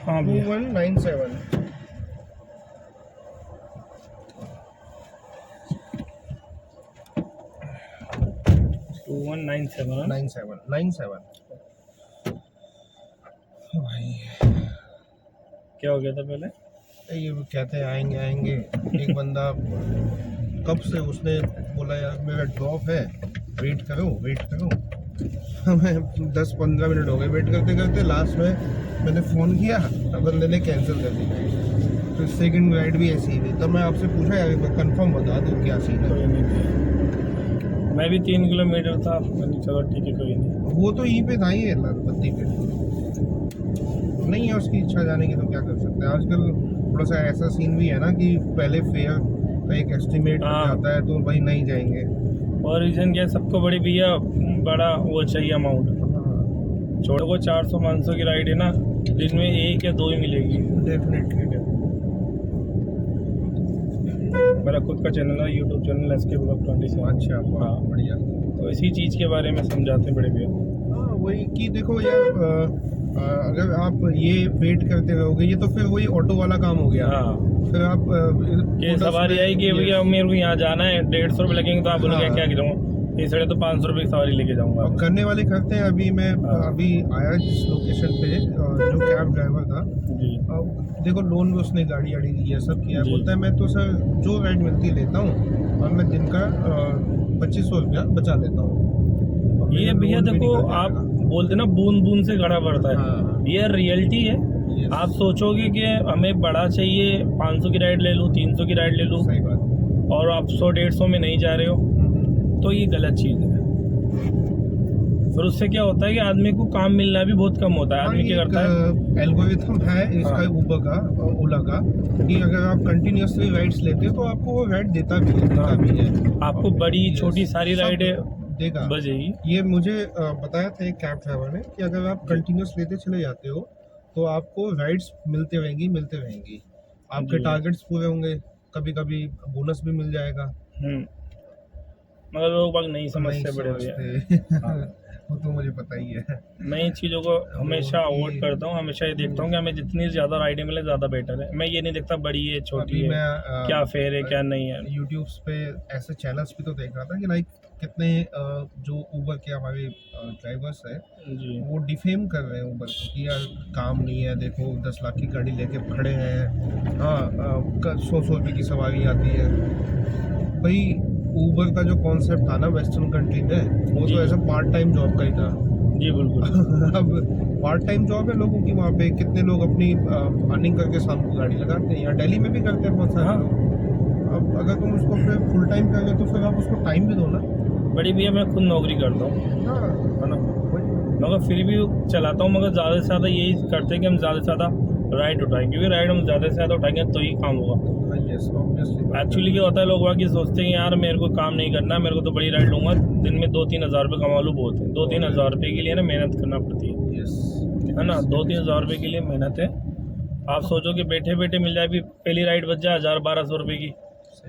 हाँ भैया 2197। वन 97 97 भाई क्या हो गया था पहले? ये कहते हैं आएंगे आएंगे। एक बंदा कब से उसने बोला यार मेरा ड्रॉप है, वेट करो। हमें 10-15 मिनट हो गए वेट करते करते। लास्ट में मैंने फ़ोन किया, बंदे ने कैंसिल कर दी। तो सेकंड राइड भी ऐसी ही थी। तब मैं आपसे पूछा यार एक बार कंफर्म बता दो क्या सीन है। कोई नहीं भैया, मैं भी 3 किलोमीटर था, मैंने चलो ठीक है कोई नहीं। वो तो यहीं पे था ही बत्ती पे, नहीं है उसकी इच्छा जाने की तो क्या कर सकते हैं। आजकल थोड़ा सा ऐसा सीन भी है ना कि पहले फेयर का एक एस्टिमेट आता है तो भाई नहीं जाएंगे। और रीज़न क्या है, सबको बड़ी भैया बड़ा वो चाहिए अमाउंट। छोड़ो को 400-500 की राइड है ना, दिन में 1 या 2 ही मिलेगी। डेफिनेटली मेरा खुद का चैनल है, यूट्यूब चैनल SK Vlog 27। अच्छा हाँ बढ़िया। तो इसी चीज़ के बारे में समझाते हैं बड़े भैया। हाँ वही कि देखो यार अगर आप ये वेट करते रहोगे ये तो फिर वही ऑटो वाला काम हो गया। हाँ फिर आप ये सवारी आई कि भैया मेरे को यहाँ जाना है, 150 रुपये लगेंगे, तो आप बोलोगे हाँ। क्या गिराऊँ, इसलिए तो 500 रुपये की सवारी लेके जाऊँगा। और करने वाले करते हैं। अभी मैं अभी आया जिस लोकेशन पे, जो कैब ड्राइवर था जी देखो लोन में उसने गाड़ी ये सब किया। जी। बोलता है मैं तो सर जो राइड मिलती लेता हूँ और मैं दिन का 2500 रुपया बचा लेता हूँ। ये भैया देखो आप बोलते ना बूंद बूंद से घड़ा भरता है। हाँ। ये रियलिटी है। Yes. आप सोचोगे कि हमें बड़ा चाहिए, 500 की राइड ले लूँ, 300 की राइड ले लूँ, सही बात। और आप 100-150 में नहीं जा रहे हो, तो ये गलत चीज़ है। फिर उससे क्या होता है कि आदमी को काम मिलना भी बहुत कम होता है। आदमी क्या करता है, एल्गोरिथम है इसका ऊबर का, ओला का, कि अगर आप कंटिन्यूसली राइड्स लेते हो तो आपको वो राइड देता भी है। आपको बड़ी छोटी सारी राइडें देगा बजेगी। ये मुझे बताया था एक कैब ड्राइवर ने कि अगर आप कंटिन्यूस लेते चले जाते हो तो आपको राइड्स मिलते रहेंगी। आपके टारगेट्स पूरे होंगे, कभी कभी बोनस भी मिल जाएगा। मगर लोग बाग नहीं समझते बड़े भैया। वो तो मुझे पता ही है। मैं इन चीज़ों को हमेशा अवॉइड करता हूँ। हमेशा ये देखता हूँ कि हमें जितनी ज़्यादा राइडें मिले ज़्यादा बेटर है। मैं ये नहीं देखता बड़ी है छोटी है, क्या फेयर है क्या नहीं है। यूट्यूब पे ऐसे चैनल्स भी तो देख रहा था कि लाइक कितने जो ऊबर के हमारे ड्राइवर्स हैं वो डिफेम कर रहे हैं ऊबर को कि यार काम नहीं है, देखो 10 लाख की गाड़ी लेके खड़े हैं। हाँ 100 रुपये की सवारी आती है। भाई ऊबर का जो कॉन्सेप्ट था ना वेस्टर्न कंट्री में, वो तो ऐसा पार्ट टाइम जॉब का ही था। जी बिल्कुल। अब पार्ट टाइम जॉब है लोगों की वहाँ पे। कितने लोग अपनी अर्निंग करके शाम को गाड़ी लगाते हैं, या दिल्ली में भी करते हैं बहुत सारे लोग। अब अगर तुम उसको फिर फुल टाइम कर रहे हो तो फिर आप उसको टाइम भी दो ना। बड़ी भैया मैं खुद नौकरी करता हूँ, है ना, मगर फिर भी चलाता हूँ। मगर ज़्यादा से ज़्यादा यही करते हैं कि हम ज़्यादा से ज़्यादा राइड उठाएं, क्योंकि राइड हम ज़्यादा से ज़्यादा उठाएंगे तो ही काम होगा। एक्चुअली क्या होता है, लोग बाकी सोचते हैं यार मेरे को काम नहीं करना, मेरे को तो बड़ी राइड लूँगा, दिन में 2-3 हज़ार रुपये कमा लूँ, बहुत है। 2-3 हज़ार रुपये के लिए ना मेहनत करना पड़ती है ना। 2-3 हज़ार रुपये के लिए मेहनत है। आप सोचो कि बैठे बैठे मिल जाए, भी पहली राइड बच जाए 1000-1200 रुपये की,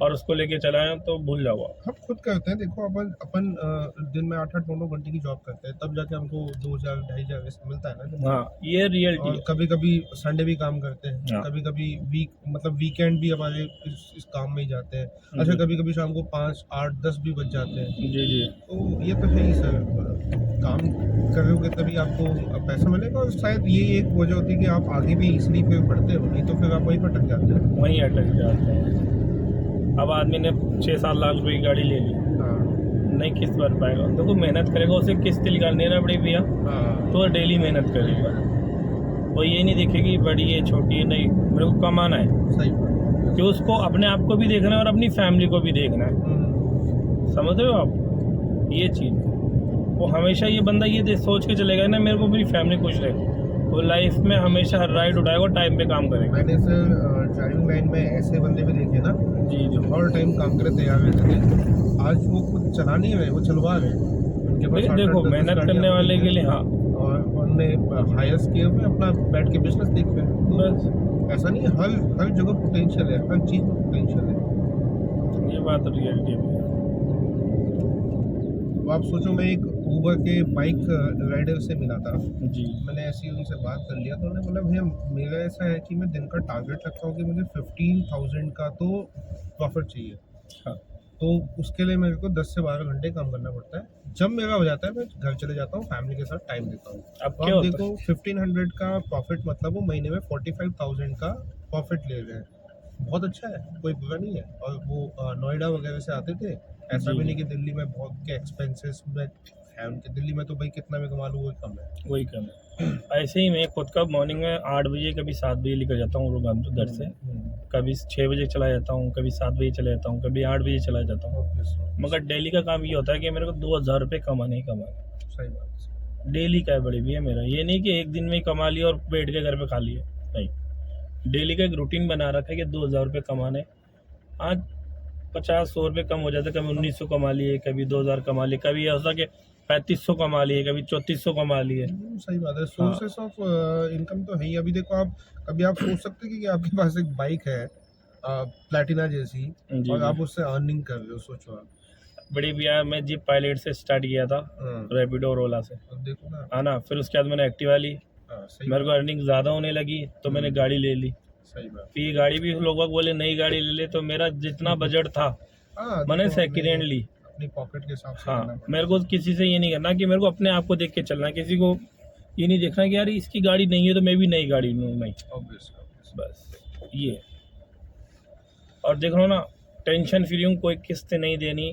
और उसको लेके चलाएं तो भूल जाओ। हम खुद करते हैं। देखो अपन दिन में 8-9 घंटे की जॉब करते हैं, तब जाके हमको 2000-2500 ऐसा मिलता है ना। हाँ ये रियलिटी है। कभी कभी संडे भी काम करते हैं। हाँ। कभी कभी वीकेंड भी हमारे इस काम में ही जाते हैं। अच्छा कभी कभी शाम को 5-8-10 भी बच जाते हैं। जी। तो ये तो है ही सर, काम करोगे तभी आपको पैसा मिलेगा। और शायद ये एक वजह होती है कि आप आगे भी इसलिए फिर बढ़ते हो, नहीं तो फिर आप वहीं पर अटक जाते हैं। वहीं अटक जाते हैं। अब आदमी ने 6-7 लाख रुपए की गाड़ी ले ली, नहीं किस्त भर पाएगा। देखो मेहनत करेगा, उसे किस्त निकालनी है ना बड़ी भैया, तो डेली मेहनत करेगा। वो ये नहीं देखेगी बड़ी है छोटी है, नहीं, मेरे को कमाना है। सही कि उसको अपने आप को भी देखना है और अपनी फैमिली को भी देखना है। समझ रहे हो आप, ये चीज़ वो हमेशा ये बंदा ये सोच के चलेगा ना मेरे को मेरी फैमिली खुश रहे, वो लाइफ में हमेशा हर राइड उठाएगा, टाइम पे काम करेगा। मैंने सर ड्राइविंग लाइन में ऐसे बंदे भी देखे ना जी जो हर टाइम काम करे तैयार रहते थे। आज वो खुद चला नहीं रहे, वो चलवा रहे। देखो मेहनत करने वाले के लिए, हाँ, और उन्होंने हायर्स किए हुए अपना बैठ के बिजनेस देख रहे हैं। तो ऐसा नहीं है, हर जगह पोटेंशियल है, हर चीज़ में पोटेंशियल है। ये बात रियलिटी है। अब आप सोचो, मैं एक ऊबर के बाइक राइडर से मिला था, जी मैंने ऐसे ही उनसे बात कर लिया, तो उन्होंने बोला भैया मेरा ऐसा है कि मैं दिन का टारगेट रखता हूँ कि मुझे 15,000 का तो प्रॉफिट चाहिए। हाँ तो उसके लिए मेरे को 10 से 12 घंटे काम करना पड़ता है। जब मेरा हो जाता है मैं घर चले जाता हूँ, फैमिली के साथ टाइम देता हूँ। अब तो क्या आप होता देखो 1500 का प्रॉफिट मतलब वो महीने में 45,000 का प्रॉफिट ले रहे हैं। बहुत अच्छा है, कोई बुरा नहीं है। और वो नोएडा वगैरह से आते थे। ऐसा जी भी नहीं कि दिल्ली में बहुत के एक्सपेंसेस में है उनके। दिल्ली में तो भाई कितना भी कमा लूँ वो कम है। वही कम है। ऐसे ही मैं खुद का मॉर्निंग में 8 बजे कभी 7 बजे निकल जाता हूँ घर से, कभी 6 बजे चला जाता हूँ, कभी 7 बजे चला जाता हूँ, कभी 8 बजे चला जाता हूँ। मगर डेली का काम ये होता है कि मेरे को 2,000 रुपये कमाने ही कमाने। सही बात। डेली का है बड़ी भी है मेरा, ये नहीं कि एक दिन में ही कमा लिया और बैठ के घर पे खा लिया, नहीं। डेली का एक रूटीन बना रखा है कि 2,000 रुपये कमाने। आज 50-100 रुपये कम हो जाते, कभी 1,900 कमा लिए, कभी 2,000 कमा लिए, कभी ये होता कि 3,500 कमा लिए, कभी 3,400 कमा लिए। सही बात है। सोर्सेस ऑफ इनकम तो है ही। अभी देखो आप, कभी आप सोच सकते हैं कि आपके पास एक बाइक है प्लैटिना जैसी, जी और जी। आप उससे अर्निंग कर रहे हो, सोचो आप। बड़ी भैया मैं जीप पायलट से स्टार्ट किया था, हाँ, रैपिडो और ओला से, अब देखो ना। है ना। फिर उसके बाद मैंने एक्टिवा ली, सही मेरे को बात। अर्निंग ज़्यादा होने लगी तो मैंने गाड़ी ले ली। सही बात। फिर ये गाड़ी भी लोग बाग बोले नई गाड़ी ले ले, तो मेरा जितना बजट था हाँ, मैंने देखो सेकेंड हैंड अपने ली। अपनी पॉकेट के हिसाब से करना हाँ, पड़ता मेरे को किसी से ये नहीं करना कि मेरे को अपने आप को देख के चलना है, किसी को ये नहीं देखना कि यार इसकी गाड़ी नहीं है तो मैं भी नई गाड़ी लूँ, नहीं। है। Obvious। बस ये। और देख लो ना, टेंशन फ्री हूँ, कोई किस्त नहीं देनी,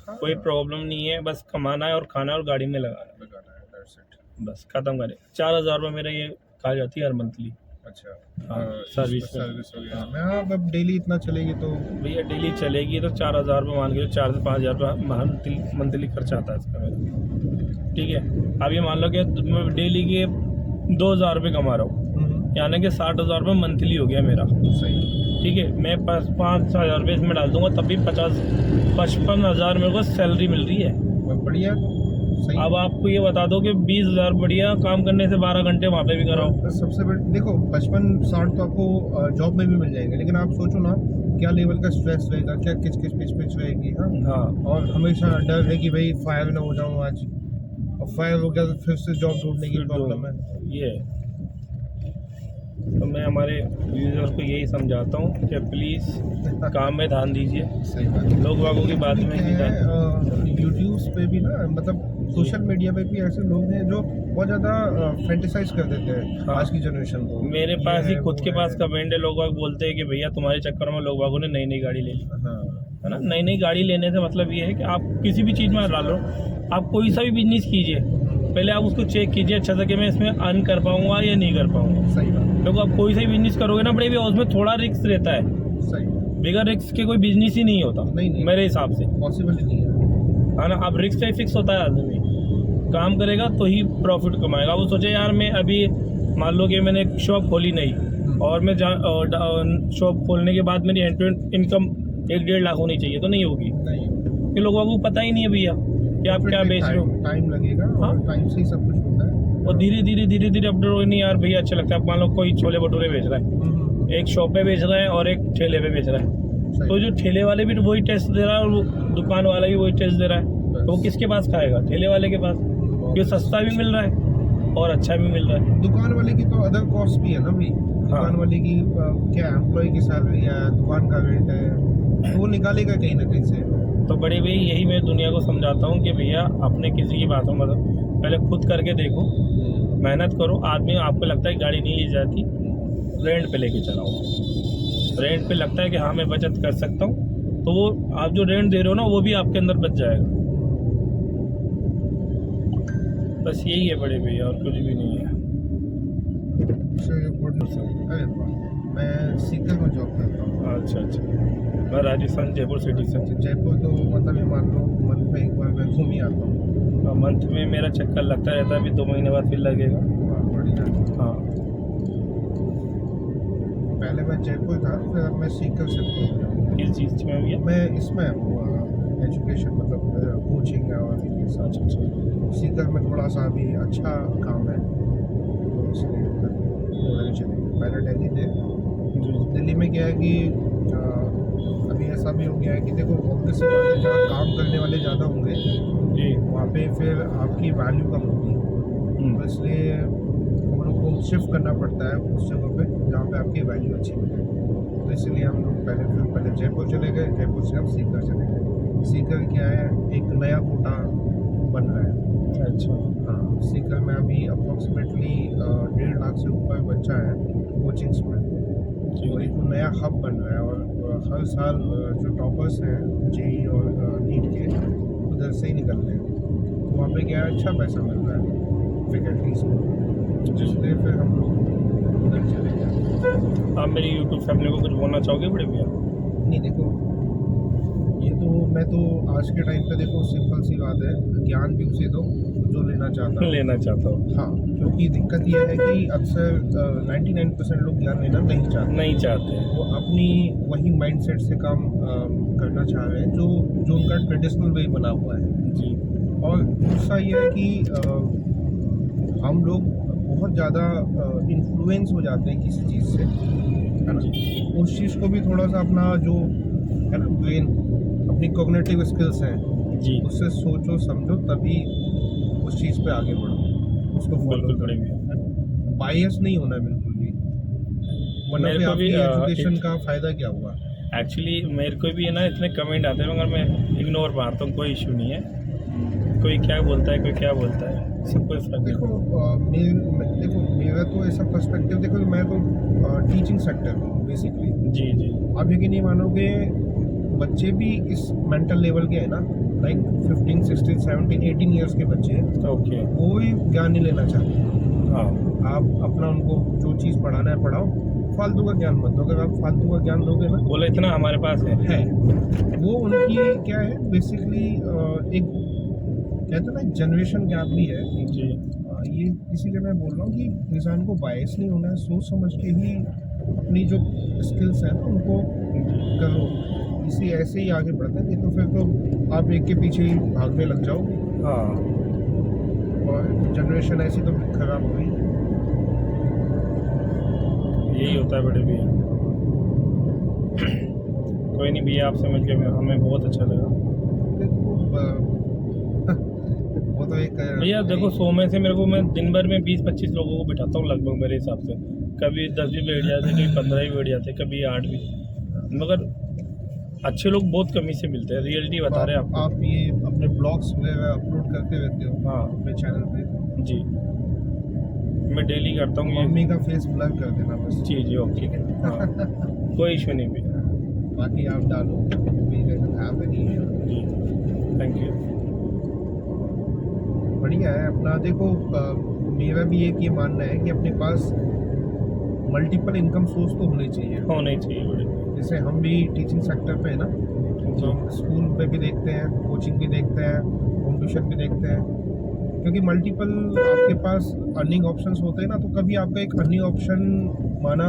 हाँ, कोई प्रॉब्लम नहीं है, बस कमाना है और खाना है और गाड़ी में लगाना लगाना है, that's it। है, बस खत्म करें। 4,000 रुपये मेरा ये खा जाती है हर मंथली। अच्छा। हाँ, सर्विस में। सर्विस हो गया। मैं हाँ, अब डेली इतना चलेगी तो भैया डेली चलेगी तो 4,000 रुपये मान के 4 से 5,000 रुपये मंथली खर्चा आता है इसका मेरा, ठीक है। अब ये मान लो कि मैं डेली के 2,000 रुपये कमा रहा हूँ, यानी कि 60,000 रुपये मंथली हो गया मेरा, सही। ठीक है। मैं 5,000 रुपये इसमें डाल दूंगा तब भी 55,000 मेरे को सैलरी मिल रही है। बढ़िया। सही। अब आपको ये बता दो कि 20,000 बढ़िया काम करने से 12 घंटे वहाँ पे भी कराओ। सबसे बड़ी देखो 55-60 तो आपको जॉब में भी मिल जाएंगे, लेकिन आप सोचो ना क्या लेवल का स्ट्रेस रहेगा, क्या किच पिच रहेगी। हाँ, हाँ और हमेशा डर है कि भाई फायर ना हो जाऊँ आज, और फायर हो गया तो फिर से जॉब ढूंढने की प्रॉब्लम है। ये है। तो मैं हमारे यूजर्स को यही समझाता हूँ कि प्लीज़ काम में ध्यान दीजिए, सही बात है। लोग बागों की बात में नहीं ध्यान। यूट्यूब पे भी ना, मतलब सोशल मीडिया पे भी ऐसे लोग हैं जो बहुत ज़्यादा फैंटिसाइज कर देते हैं हाँ। आज की जनरेशन को। मेरे पास ही ये है, खुद वो के है। पास कमेंट है, लोग बाग बोलते हैं कि भैया तुम्हारे चक्कर में लोग बागों ने नई नई गाड़ी ले ली, हाँ, है ना। नई नई गाड़ी लेने से मतलब ये है कि आप किसी भी चीज़ में डालो, आप कोई सा भी बिजनेस कीजिए, पहले आप उसको चेक कीजिए अच्छा से कि मैं इसमें अर्न कर पाऊंगा या नहीं कर पाऊंगा। सही बात। देखो आप कोई सा भी बिजनेस करोगे ना बड़े भैया, उसमें थोड़ा रिस्क रहता है, सही। बिगर रिस्क के कोई बिजनेस ही नहीं होता नहीं। मेरे हिसाब से, पॉसिबल ही नहीं है। है ना। अब रिस्क से फिक्स होता है, आदमी काम करेगा तो ही प्रॉफिट कमाएगा। वो सोचे यार मैं अभी मान लो कि मैंने एक शॉप खोली नहीं और मैं शॉप खोलने के बाद मेरी end to end income 1-1.5 lakh होनी चाहिए, तो नहीं होगी, नहीं, कि लोगों को पता ही नहीं है भैया कि आप क्या बेच रहे हो। टाइम लगेगा। हाँ। और टाइम से ही सब कुछ होता है। और धीरे धीरे अपडेट हो, नहीं यार भैया अच्छा लगता है। मान लो कोई छोले भटूरे बेच रहा है, एक शॉप पे बेच रहा है और एक ठेले पे बेच रहा है, सही। तो जो ठेले वाले भी वही टेस्ट दे रहा है और वो दुकान वाला भी वही टेस्ट दे रहा है, तो वो किसके पास खाएगा? ठेले वाले के पास, क्योंकि सस्ता भी मिल रहा है और अच्छा भी मिल रहा है। दुकान वाले की तो अदर कॉस्ट भी है ना भाई। दुकान वाले की क्या एम्प्लॉय की सैलरी है, दुकान का रेंट है, तो वो निकालेगा कहीं ना कहीं से। तो बड़े भाई यही मैं दुनिया को समझाता हूँ कि भैया अपने किसी की बातों में पहले खुद करके देखो, मेहनत करो। आदमी आपको लगता है गाड़ी नहीं ली जाती, रेंट पे लेके चलाओ। रेंट पे लगता है कि हाँ मैं बचत कर सकता हूँ, तो वो आप जो रेंट दे रहे हो ना वो भी आपके अंदर बच जाएगा। बस यही है बड़े भैया, और कुछ भी नहीं है। अरे मैं सीकर में जॉब करता हूँ। अच्छा, मैं राजस्थान जयपुर सिटी से। जयपुर तो मतलब ये मान लो मंथ में एक बार मैं घूम ही आता हूँ। मंथ में मेरा चक्कर लगता रहता है, अभी 2 महीने बाद फिर लगेगा। बढ़िया। हाँ, पहले मैं जयपुर था, फिर अब मैं सीकर शिफ्ट हो गया हूँ। किस चीज़ में भैया? मैं इसमें एजुकेशन, मतलब कोचिंग और ये सब। अच्छा। सीकर में थोड़ा सा अभी अच्छा काम है, तो इसलिए चलिए। पहले दिल्ली थे। जी। दिल्ली में क्या है कि अभी ऐसा भी हो गया है कि देखो ऑब्वियस सी बात है, जहाँ काम करने वाले ज़्यादा होंगे जी। वहाँ पे फिर आपकी वैल्यू कम होगी, तो इसलिए हम लोग को शिफ्ट करना पड़ता है उस जगह पे जहाँ पे आपकी वैल्यू अच्छी मिले। तो इसलिए हम लोग पहले जयपुर चले गए, जयपुर से हम सीकर चले गए। सीकर क्या है, एक नया कोटा बन रहा है। अच्छा। हाँ, सीकर में अभी अप्रॉक्सीमेटली 1.5 लाख से ऊपर बच्चा है कोचिंग्स में, और एक नया हब बन रहा है। और हर साल जो टॉपर्स हैं जेई और नीट के उधर से ही निकल रहे हैं, तो वहाँ पे क्या है, अच्छा पैसा मिल रहा है फैकल्टीज को, जिसलिए फिर हम लोग उधर चले गए। आप मेरी यूट्यूब फैमिली को कुछ बोलना चाहोगे बड़े भैया? नहीं देखो, ये तो मैं तो आज के टाइम पे देखो सिंपल सी बात है, ज्ञान भी उसे दो जो लेना चाहता है। लेना चाहता हूँ। हाँ, क्योंकि दिक्कत ये है कि अक्सर 99% लोग ज्ञान लेना नहीं चाहते, नहीं चाहते। वो अपनी वही माइंडसेट से काम करना चाह रहे हैं जो जो उनका ट्रेडिशनल वे बना हुआ है। जी। और दूसरा ये है कि हम लोग बहुत ज़्यादा इन्फ्लुएंस हो जाते हैं किसी चीज़ से, है ना। उस चीज़ को भी थोड़ा सा अपना जो है ना ब्रेन, अपनी कॉग्निटिव स्किल्स हैं, जी। उससे सोचो समझो तभी उस चीज़ पे आगे बढ़ो, उसको फॉलो बिल्कुल करो। बड़े भैया। बायस नहीं होना बिल्कुल भी, वरना मेरे फिर को भी, आपकी एजुकेशन का फ़ायदा क्या हुआ। एक्चुअली मेरे को भी है ना, इतने कमेंट आते हैं मगर मैं इग्नोर मारता हूँ, कोई इशू नहीं है। कोई क्या बोलता है, कोई क्या बोलता है, सब कोई फर्क नहीं। देखो मेरा तो ऐसा पर्सपेक्टिव, देखो मैं तो टीचिंग सेक्टर में बेसिकली। जी जी। आप यकीन नहीं मानोगे, बच्चे भी इस मेंटल लेवल के हैं ना, लाइक 15, 16, 17, 18 ईयर्स के बच्चे, ओके। कोई ज्ञान नहीं लेना चाहते। हाँ। आप अपना उनको जो चीज़ पढ़ाना है पढ़ाओ, फालतू का ज्ञान मत दो। अगर आप फालतू का ज्ञान दोगे ना, बोला इतना हमारे पास है। वो उनकी क्या है बेसिकली, एक कहते हैं ना जनरेशन गैप भी है। जी। ये इसीलिए मैं बोल रहा हूँ कि इंसान को बायस नहीं होना है, सोच समझ के ही अपनी जो स्किल्स हैं ना उनको करो, इसी ऐसे ही आगे बढ़ते हैं। नहीं तो फिर तो आप एक के पीछे ही भागने लग जाओगे, हाँ। और जनरेशन ऐसी तो खराब हो गई। यही होता है बड़े भैया। कोई नहीं भैया, आपसे मिलके हमें बहुत अच्छा लगा। देखो वो तो एक भैया देखो, 100 में से मेरे को, मैं दिन भर में 20-25 लोगों को बिठाता हूँ लगभग मेरे हिसाब से। कभी 10 भी बैठ जाते, कभी 15 भी बैठ जाते, कभी 8 भी, मगर अच्छे लोग बहुत कमी से मिलते हैं। रियलिटी बता रहे हैं आपको। आप ये अपने ब्लॉग्स वगैरह अपलोड करते रहते हो हाँ अपने चैनल पे? जी, मैं डेली करता हूँ ये। मम्मी का फेस ब्लर कर देना बस। जी जी, ओके। हाँ, कोई इशू नहीं भैया। बाकी आप डालो, we doesn't have any issue। जी, थैंक यू। बढ़िया है अपना। देखो मेरा भी एक ये मानना है कि अपने पास मल्टीपल इनकम सोर्स तो होने चाहिए। होने चाहिए बड़े। जैसे हम भी टीचिंग सेक्टर पे है ना, तो हम स्कूल पे भी देखते हैं, कोचिंग भी देखते हैं, होम ट्यूशन भी देखते हैं, क्योंकि मल्टीपल आपके पास अर्निंग ऑप्शंस होते हैं ना, तो कभी आपका एक अर्निंग ऑप्शन माना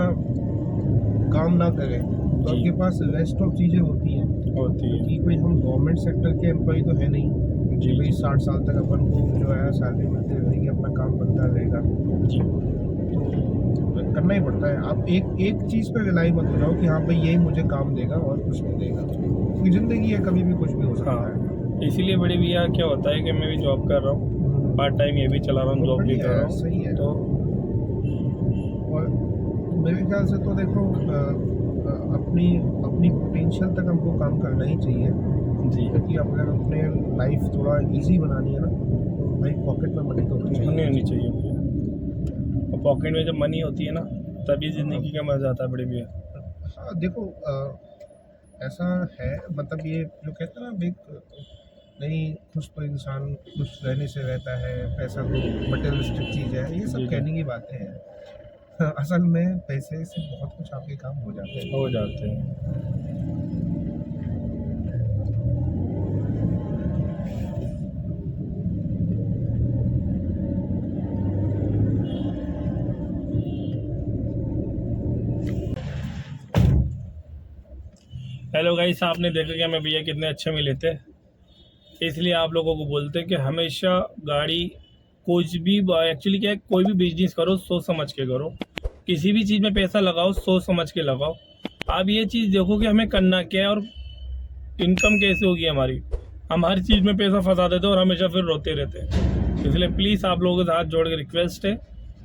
काम ना करे तो जी। आपके पास रेस्ट ऑफ चीज़ें होती हैं। होती है। कि कोई हम गवर्नमेंट सेक्टर के एम्प्लॉय तो है नहीं जी भाई 60 साल तक अपन को जो है सैलरी मिलती रहेगी, अपना काम बनता रहेगा, जी। तो करना ही पड़ता है। आप एक चीज़ पे रिलाई मत हो जाओ कि हाँ भाई यही मुझे काम देगा और कुछ नहीं देगा, क्योंकि ज़िंदगी है, कभी भी कुछ भी हो सकता है। हाँ, इसीलिए बड़े भैया क्या होता है कि मैं भी जॉब कर रहा हूँ, पार्ट टाइम ये भी चला रहा हूँ, जॉब भी कर रहा हूँ। सही है। तो और मेरे ख्याल से तो देखो अपनी अपनी पोटेंशियल तक हमको काम करना ही चाहिए, जी, क्योंकि अगर अपने लाइफ थोड़ा इजी बनानी है ना, तो भाई पॉकेट में मनी तो होनी मनी चाहिए। होनी चाहिए भैया। और पॉकेट में जब मनी होती है ना, तभी ज़िंदगी का मज़ा आता है बड़े भैया। हाँ देखो ऐसा है, मतलब ये जो कहते हैं ना एक नहीं, खुश तो इंसान खुश रहने से रहता है, पैसा तो मटेरियलिस्टिक चीज़ है, ये सब जी। कहने की बातें हैं। असल में पैसे से बहुत कुछ आपके काम हो जाते हैं। हो जाते हैं। हेलो गाइस, आपने देखा कि हमें भैया कितने अच्छे मिले थे। इसलिए आप लोगों को बोलते हैं कि हमेशा गाड़ी, कुछ भी एक्चुअली क्या है, कोई भी बिजनेस करो सोच समझ के करो। किसी भी चीज़ में पैसा लगाओ सोच समझ के लगाओ। आप ये चीज़ देखो कि हमें करना क्या है और इनकम कैसे होगी हमारी। हम हर चीज़ में पैसा फंसा देते हैं और हमेशा फिर रोते रहते हैं। इसलिए प्लीज़ आप लोगों के साथ जोड़ के रिक्वेस्ट है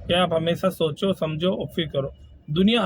कि आप हमेशा सोचो, समझो और फिर करो। दुनिया